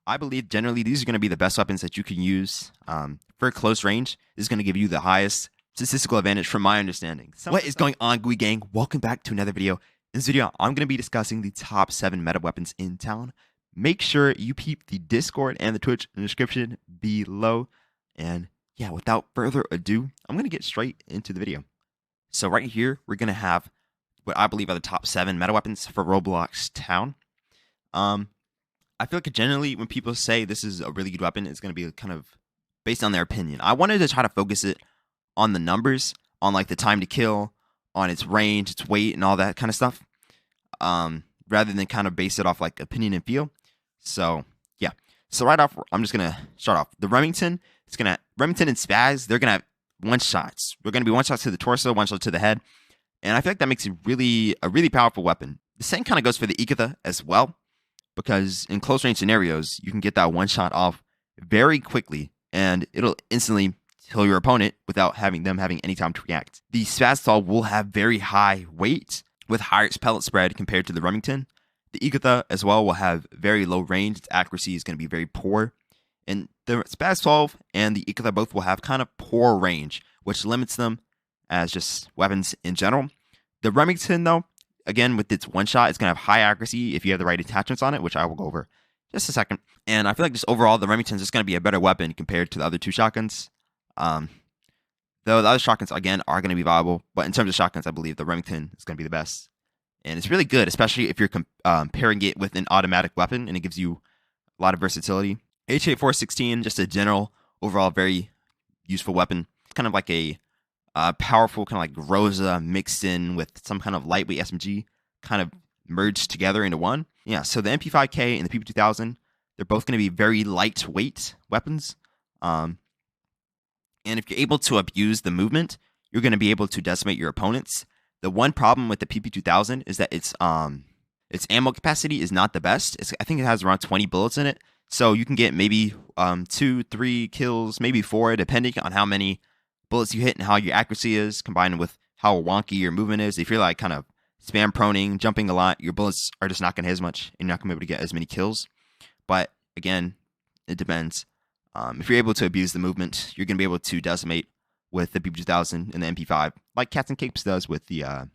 I believe generally these are going to be the best weapons that you can use for close range. This is going to give you the highest statistical advantage from my understanding. What is going on, GOOOEY gang? Welcome back to another video. In this video, I'm going to be discussing the top 7 meta weapons in town. Make sure you peep the Discord and the Twitch in the description below. And yeah, without further ado, I'm going to get straight into the video. So right here, we're going to have what I believe are the top 7 meta weapons for Roblox town. I feel like generally when people say this is a really good weapon, it's going to be kind of based on their opinion. I wanted to try to focus it on the numbers, on like the time to kill, on its range, its weight, and all that kind of stuff, rather than kind of base it off like opinion and feel. So yeah. So right off, I'm just gonna start off the Remington. Remington and Spaz. They're gonna have one shots. We're gonna be one shot to the torso, one shot to the head, and I feel like that makes it a really powerful weapon. The same kind of goes for the Ikitha as well, because in close range scenarios, you can get that one shot off very quickly, and it'll instantly kill your opponent without them having any time to react. The Spaz will have very high weight with higher pellet spread compared to the Remington. The Ikitha as well will have very low range. Its accuracy is going to be very poor. And the Spaz 12 and the Ikitha both will have kind of poor range, which limits them as just weapons in general. The Remington, though, again, with its one shot, it's going to have high accuracy if you have the right attachments on it, which I will go over just a second. And I feel like just overall, the Remington is just going to be a better weapon compared to the other two shotguns. Though the other shotguns, again, are going to be viable. But in terms of shotguns, I believe the Remington is going to be the best. And it's really good, especially if you're pairing it with an automatic weapon, and it gives you a lot of versatility. HK416, just a general, overall, very useful weapon. It's kind of like a powerful, kind of like Rosa mixed in with some kind of lightweight SMG, kind of merged together into one. Yeah, so the MP5K and the PP2000, they're both going to be very lightweight weapons. And if you're able to abuse the movement, you're going to be able to decimate your opponents. The one problem with the PP2000 is that its ammo capacity is not the best. I think it has around 20 bullets in it. So you can get maybe 2, 3 kills, maybe 4, depending on how many bullets you hit and how your accuracy is, combined with how wonky your movement is. If you're like kind of spam proning, jumping a lot, your bullets are just not going to hit as much, and you're not going to be able to get as many kills. But again, it depends. If you're able to abuse the movement, you're going to be able to decimate with the PP2000 and the MP5, like catsncapes does with the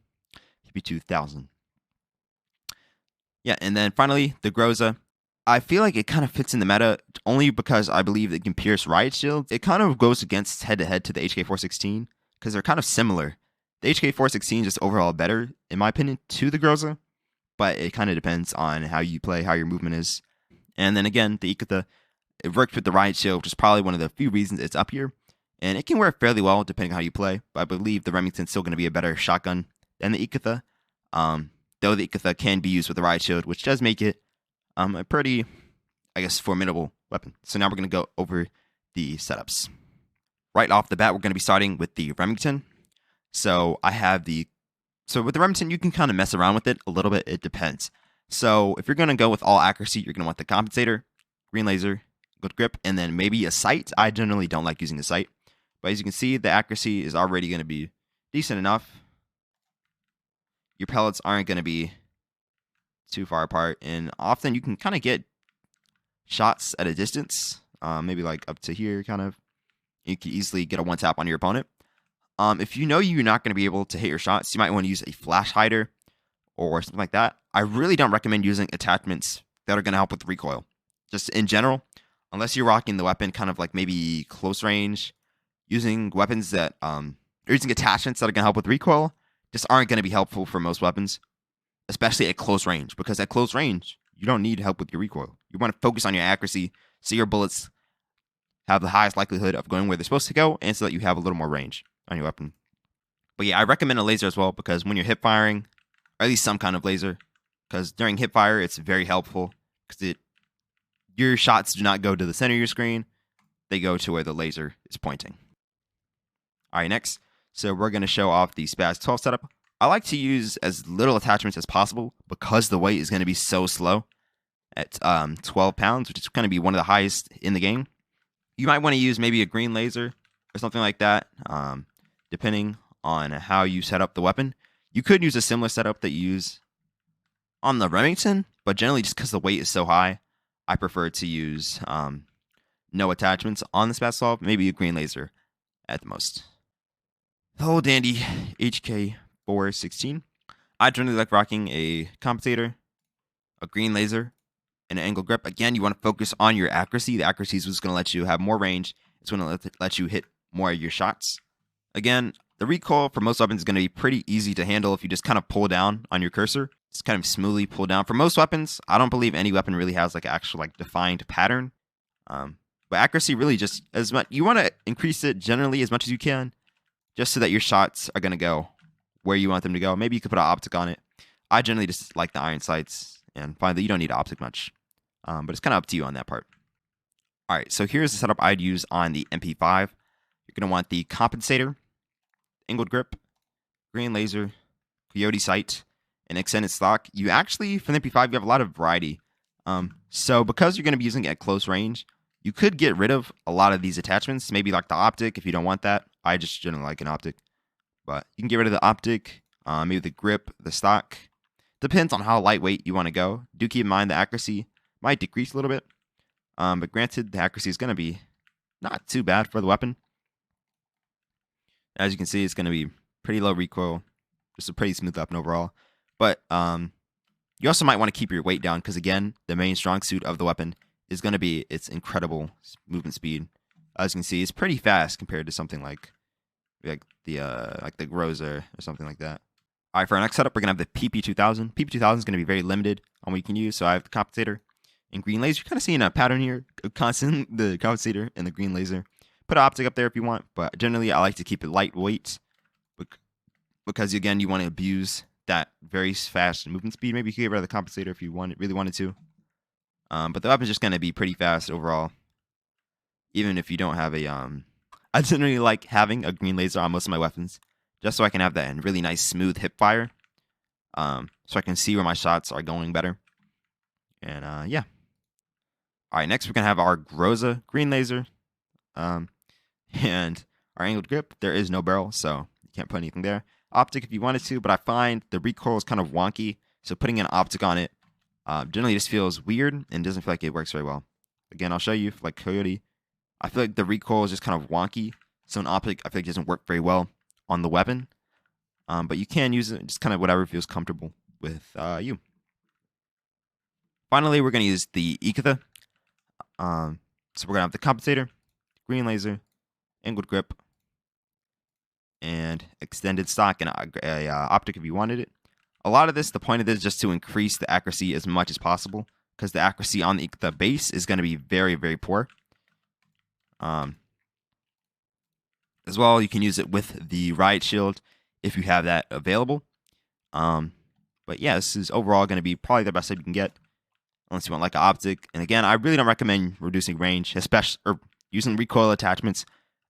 PP2000. Yeah, and then finally, the Groza. I feel like it kind of fits in the meta only because I believe it can pierce riot shields. It kind of goes against head-to-head to the HK416 because they're kind of similar. The HK416 is just overall better, in my opinion, to the Groza, but it kind of depends on how you play, how your movement is. And then again, the Ikitha, it works with the riot shield, which is probably one of the few reasons it's up here. And it can work fairly well depending on how you play, but I believe the Remington's still going to be a better shotgun than the Ikitha. Though the Ikitha can be used with the riot shield, which does make it a pretty, I guess, formidable weapon. So now we're going to go over the setups. Right off the bat, we're going to be starting with the Remington. So with the Remington, you can kind of mess around with it a little bit. It depends. So if you're going to go with all accuracy, you're going to want the compensator, green laser, good grip, and then maybe a sight. I generally don't like using the sight. But as you can see, the accuracy is already going to be decent enough. Your pellets aren't going to be too far apart, and often you can kind of get shots at a distance, maybe like up to here, kind of. You can easily get a one tap on your opponent. If you know you're not going to be able to hit your shots, you might want to use a flash hider or something like that. I really don't recommend using attachments that are going to help with recoil. Just in general, unless you're rocking the weapon kind of like maybe close range, using weapons that or using attachments that are going to help with recoil just aren't going to be helpful for most weapons, especially at close range, because at close range, you don't need help with your recoil. You want to focus on your accuracy so your bullets have the highest likelihood of going where they're supposed to go, and so that you have a little more range on your weapon. But yeah, I recommend a laser as well, because when you're hip firing, or at least some kind of laser, because during hip fire, it's very helpful, because your shots do not go to the center of your screen. They go to where the laser is pointing. All right, next. So we're going to show off the Spaz 12 setup. I like to use as little attachments as possible because the weight is going to be so slow at 12 pounds, which is going to be one of the highest in the game. You might want to use maybe a green laser or something like that, depending on how you set up the weapon. You could use a similar setup that you use on the Remington, but generally just because the weight is so high, I prefer to use no attachments on this basketball, maybe a green laser at the most. The old dandy HK416. I generally like rocking a compensator, a green laser, and an angle grip. Again, you want to focus on your accuracy. The accuracy is what's going to let you have more range. It's going to let you hit more of your shots. Again, the recoil for most weapons is going to be pretty easy to handle if you just kind of pull down on your cursor. It's kind of smoothly pull down. For most weapons, I don't believe any weapon really has like actual like defined pattern. But accuracy really just as much, you want to increase it generally as much as you can, just so that your shots are going to go where you want them to go. Maybe you could put an optic on it. I generally just like the iron sights and find that you don't need an optic much. But it's kind of up to you on that part. All right, so here's the setup I'd use on the MP5. You're going to want the compensator, angled grip, green laser, coyote sight, and extended stock. You actually, for the MP5, you have a lot of variety. So because you're going to be using it at close range, you could get rid of a lot of these attachments, maybe like the optic if you don't want that. I just generally like an optic. But you can get rid of the optic, maybe the grip, the stock. Depends on how lightweight you want to go. Do keep in mind the accuracy might decrease a little bit. But granted, the accuracy is going to be not too bad for the weapon. As you can see, it's going to be pretty low recoil. Just a pretty smooth weapon overall. But you also might want to keep your weight down because, again, the main strong suit of the weapon is going to be its incredible movement speed. As you can see, it's pretty fast compared to something like the Groza or something like that. All right, for our next setup, we're going to have the PP2000. PP2000 is going to be very limited on what you can use. So I have the compensator and green laser. You're kind of seeing a pattern here, the compensator and the green laser. Put an optic up there if you want, but generally I like to keep it lightweight because, again, you want to abuse that very fast movement speed. Maybe you could get rid of the compensator if you really wanted to. But the weapon's just going to be pretty fast overall, even if you don't have a... I generally like having a green laser on most of my weapons, just so I can have that really nice smooth hip fire, so I can see where my shots are going better. And yeah. All right, next we're gonna have our Groza green laser, and our angled grip. There is no barrel, so you can't put anything there. Optic if you wanted to, but I find the recoil is kind of wonky, so putting an optic on it generally just feels weird and doesn't feel like it works very well. Again, I'll show you for like Coyote. I feel like the recoil is just kind of wonky, so an optic I feel like doesn't work very well on the weapon. But you can use it just kind of whatever feels comfortable with you. Finally, we're going to use the Ikitha. So we're going to have the compensator, green laser, angled grip, and extended stock and a optic if you wanted it. A lot of this, the point of this is just to increase the accuracy as much as possible, because the accuracy on the base is going to be very, very poor. As well, you can use it with the riot shield if you have that available. But yeah, this is overall going to be probably the best that you can get, unless you want like an optic. And again, I really don't recommend reducing range, especially or using recoil attachments,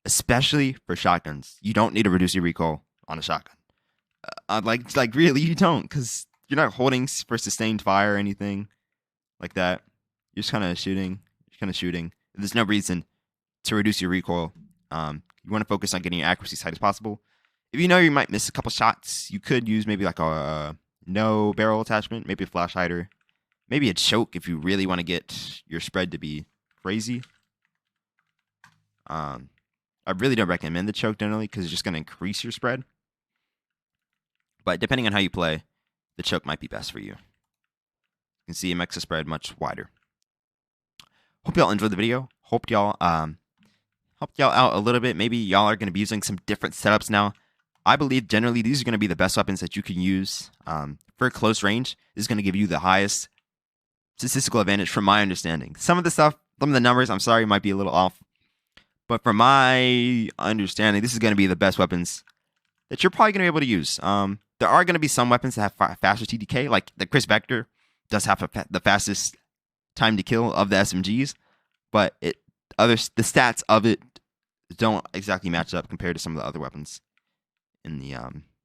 especially for shotguns. You don't need to reduce your recoil on a shotgun. Like really, you don't, because you're not holding for sustained fire or anything like that. You're just kind of shooting. There's no reason to reduce your recoil. You want to focus on getting your accuracy as high as possible. If you know you might miss a couple shots, you could use maybe like a no barrel attachment, maybe a flash hider, maybe a choke if you really want to get your spread to be crazy. I really don't recommend the choke generally because it's just going to increase your spread. But depending on how you play, the choke might be best for you. You can see it makes the spread much wider. Hope y'all enjoyed the video. Hope y'all helped y'all out a little bit. Maybe y'all are going to be using some different setups now. I believe generally these are going to be the best weapons that you can use for close range. This is going to give you the highest statistical advantage from my understanding. Some of the numbers, I'm sorry, might be a little off. But from my understanding, this is going to be the best weapons that you're probably going to be able to use. There are going to be some weapons that have faster TDK, like the Chris Vector does have the fastest time to kill of the SMGs, but the stats of it don't exactly match up compared to some of the other weapons in the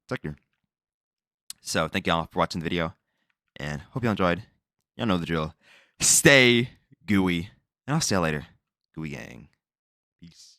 sector. So thank y'all for watching the video, and hope y'all enjoyed. Y'all know the drill. Stay gooey, and I'll see y'all later. GOOEY gang. Peace.